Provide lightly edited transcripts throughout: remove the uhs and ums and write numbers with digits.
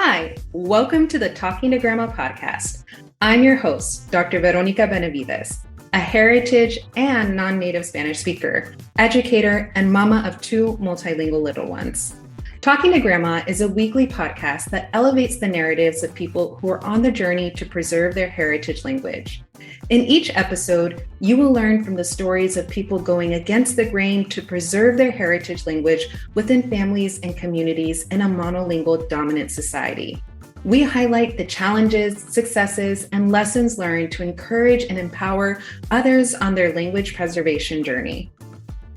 Hi, welcome to the Talking to Grandma podcast. I'm your host, Dr. Veronica Benavides, a heritage and non-native Spanish speaker, educator, and mama of two multilingual little ones. Talking to Grandma is a weekly podcast that elevates the narratives of people who are on the journey to preserve their heritage language. In each episode, you will learn from the stories of people going against the grain to preserve their heritage language within families and communities in a monolingual-dominant society. We highlight the challenges, successes, and lessons learned to encourage and empower others on their language preservation journey.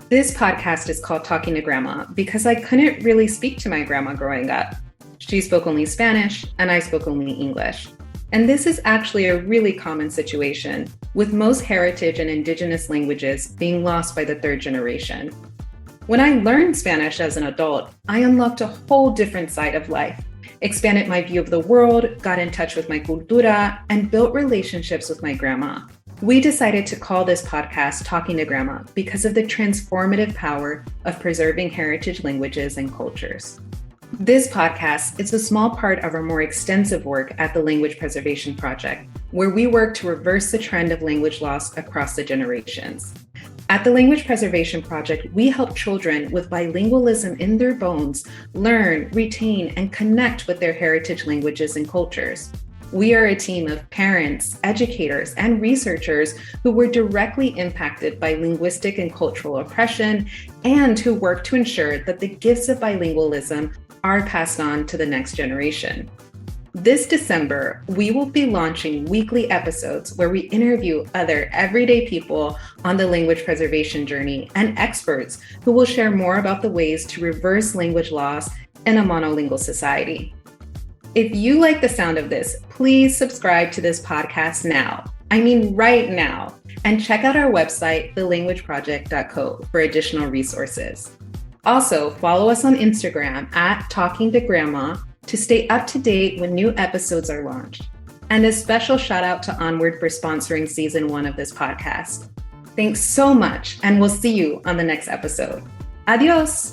This podcast is called Talking to Grandma because I couldn't really speak to my grandma growing up. She spoke only Spanish and I spoke only English. And this is actually a really common situation, with most heritage and indigenous languages being lost by the third generation. When I learned Spanish as an adult, I unlocked a whole different side of life, expanded my view of the world, got in touch with my cultura, and built relationships with my grandma. We decided to call this podcast Talking to Grandma because of the transformative power of preserving heritage languages and cultures. This podcast is a small part of our more extensive work at the Language Preservation Project, where we work to reverse the trend of language loss across the generations. At the Language Preservation Project, we help children with bilingualism in their bones learn, retain, and connect with their heritage languages and cultures. We are a team of parents, educators, and researchers who were directly impacted by linguistic and cultural oppression and who work to ensure that the gifts of bilingualism are passed on to the next generation. This December, we will be launching weekly episodes where we interview other everyday people on the language preservation journey and experts who will share more about the ways to reverse language loss in a monolingual society. If you like the sound of this, please subscribe to this podcast now. I mean, right now. And check out our website, thelanguageproject.co, for additional resources. Also, follow us on Instagram at Talking to Grandma to stay up to date when new episodes are launched. And a special shout out to Onward for sponsoring season 1 of this podcast. Thanks so much, and we'll see you on the next episode. Adios.